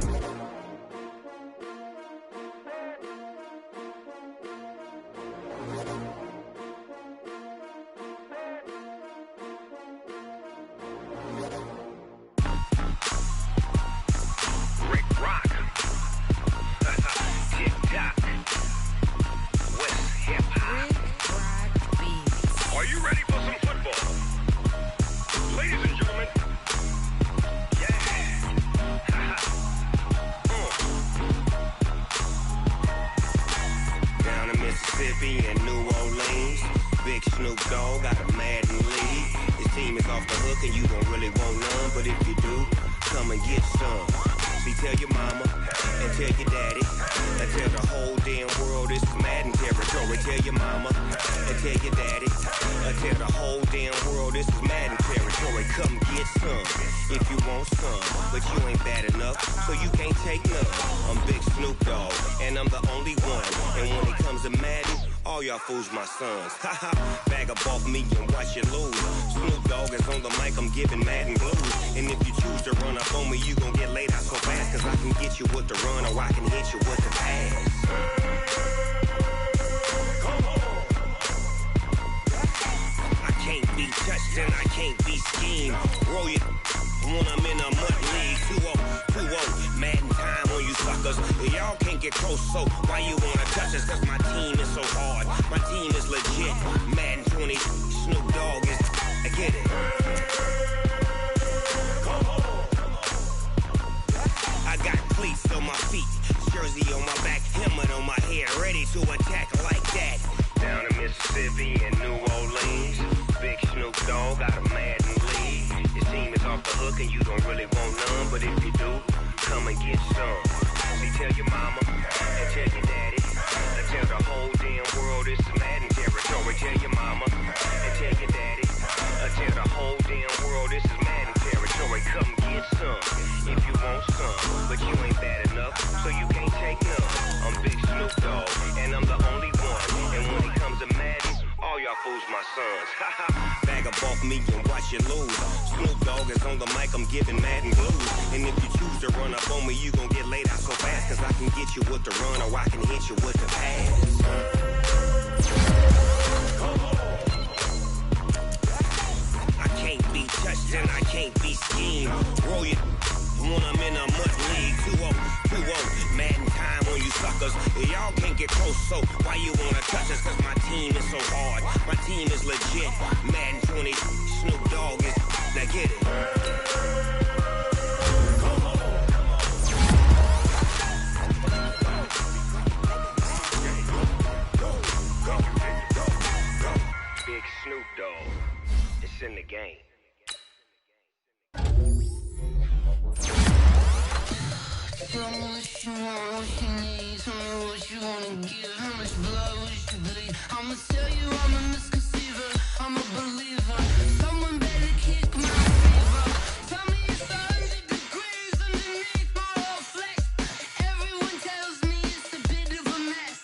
Mississippi and New Orleans. Big Snoop Dogg got a Madden league. His team is off the hook and you don't really want none, but if you do, come and get some. See, tell your mama and tell your daddy and tell the whole damn world this is Madden territory. Tell your mama and tell your daddy and tell the whole damn world this is Madden territory. Come get some if you want some, but you ain't bad enough, so you can't take none. I'm Big Snoop Dogg and I'm the only one. And when it comes to Madden, all y'all fools my sons. Haha, bag up off me and watch you lose. Snoop Dogg is on the mic, I'm giving Madden blues. And if you choose to run up on me, you gon' get laid out so fast. Cause I can get you with the run or I can hit you with the pass. I can't be touched and I can't be schemed. Roll it when I'm in a mud league. 2-0, Madden time on you suckers. Y'all can't get close, so why you wanna touch us? Cause my team is so hard, my team is legit. Madden 20, Snoop Dogg is, I get it. I got cleats on my feet, jersey on my back, helmet on my head, ready to attack like that. Down in Mississippi and New Orleans, Big Snoop Dogg got a Madden league. His team is off the hook and you don't really want none, but if you do, come and get some. See, tell your mama and tell your daddy and tell the whole damn world this is Madden territory. Tell your mama and tell your daddy and tell the whole damn world this is Madden territory. Come get some if you want some, but you ain't bad enough, so you can't take none. I'm Big Snoop Dogg and I'm the only one. And when it comes to Madden, all y'all fools my sons. Bag up off me and watch you lose. Snoop Dogg is on the mic, I'm giving Madden blues. And if you choose to run up on me, you gon' get laid out so fast. Cause I can get you with the run or I can hit you with the pass. I can't be touched and I can't be schemed. Roll it When I'm in a mud league, 2-0, 2-0. Madden time on you suckers. Y'all can't get close, so why you wanna touch us? Cause my team is so hard. My team is legit. Madden 20, Snoop Dogg is. Now get it. Big Snoop Dogg. It's in the game. Tell me what you want, what you need. Tell me what you wanna give. How much blood would you bleed? I'ma tell you I'm a misconceiver. I'm a believer. Someone better kick my fever. Tell me it's 100 degrees underneath my whole flesh. Everyone tells me it's a bit of a mess.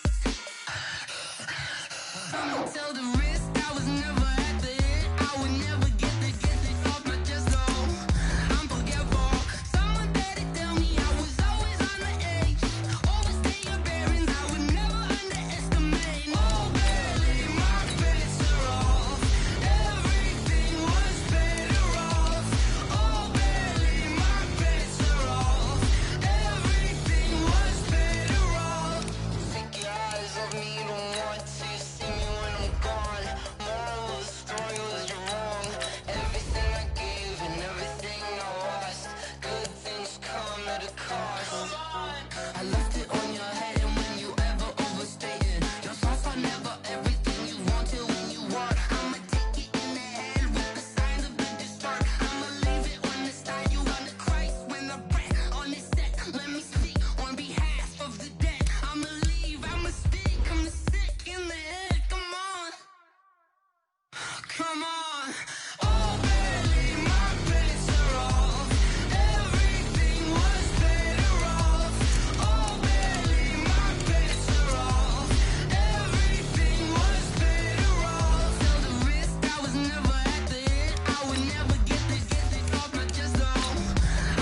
I'ma tell the risk I was never at the end. I would never get it off my chest though. I'm forgetful. Someone better tell me I was always on the edge. Overstay your bearings, I would never underestimate. Oh, barely, my bets are off. Everything was better off. Oh, barely, my bets are off. Everything was better off. Take your eyes off me, don't want to see me when I'm gone. Moral of the story was you're wrong. Everything I gave and everything I lost. Good things come at a cost. I left it on your head, and when you ever overstay it, your thoughts are never everything you wanted when you want. I'ma take it in the head with the signs of the distort. I'ma leave it on the side. You on the Christ when I breath on this set. Let me speak on behalf of the dead. I'ma leave, I'ma speak. I'm sick in the head. Come on, come on. Oh, barely, my bets are off. Everything was better off. Oh, barely, my bets are off. Everything was better off. Tell the risk I was never at the end. I would never get it off my chest though.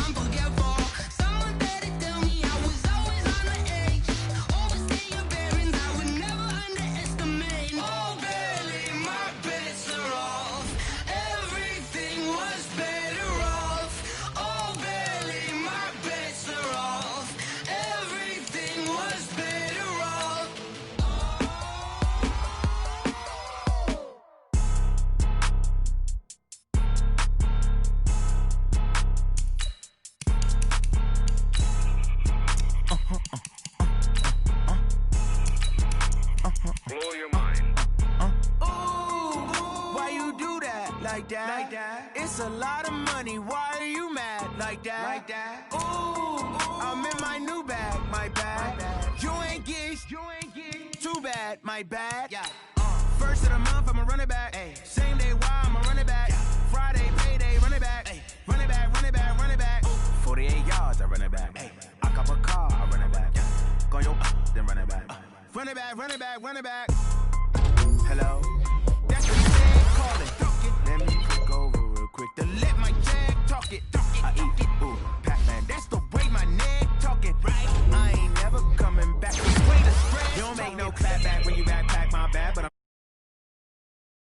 I'm forgetful. Someone better tell me I was always on the edge. Overstay your bearings, I would never underestimate. Oh, barely, my bets are off. Everything was better off. Oh, barely, my bets are off. Everything was better off. Blow your mind. Why you do that? Like that? It's a lot of money. Why are you mad? Like that? I'm in my new bag. My bad. You ain't get. Too bad. My bad. Yeah. First of the month, I'ma run it back. Same day, why I'ma run it back. Friday, payday, run it back. Run it back, run it back, run it back. 48 yards, I run it back. I cop a car, I run it back. Go yo, then run it back. Run it back, run it back, run it back. Hello? That's the jag calling. Let me click over real quick to let my jag talk it. I eat it, ooh, Pac-Man. That's the way my neck talking. Right? I ain't never coming back. The way the spread. You don't make no clap back when you backpack my bad, but I'm